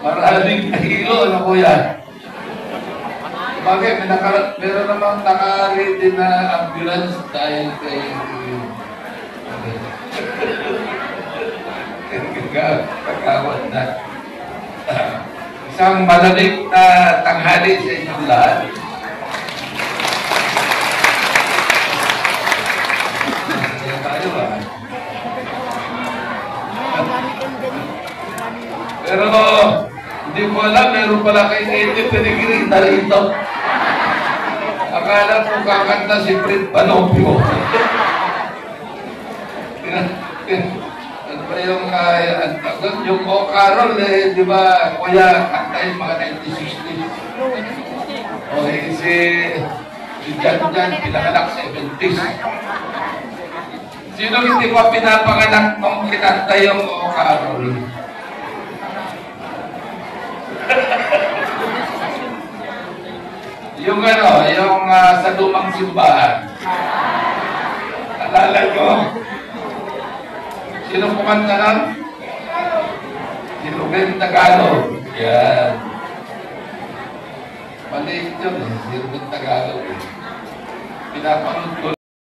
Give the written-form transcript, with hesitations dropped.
Maraming kahilo, ano po yan? Bakit? Meron namang naka-ready na ambulance dahil kay... Kagawad na. Isang malamig na tanghali sa inyong lahat. Kaya tayo ba? Pero hindi ko alam, meron pala kay Eddie Peregrina rito. Akala ko kakanta si Fred Panopio. Ano ba yung O. Carol, di ba, kuya, kanta yung mga 1960s. Okay, si John pinanganak sa 70s. Sino hindi pa pinapanganak nung kinanta yung O. Carol? Yung sa lumang simbahan. Alala nyo? Sino kumanta nun? Si Ruben Tagalog. Yan. Maliit yun eh. Si Ruben Tagalog. Pinapanood ko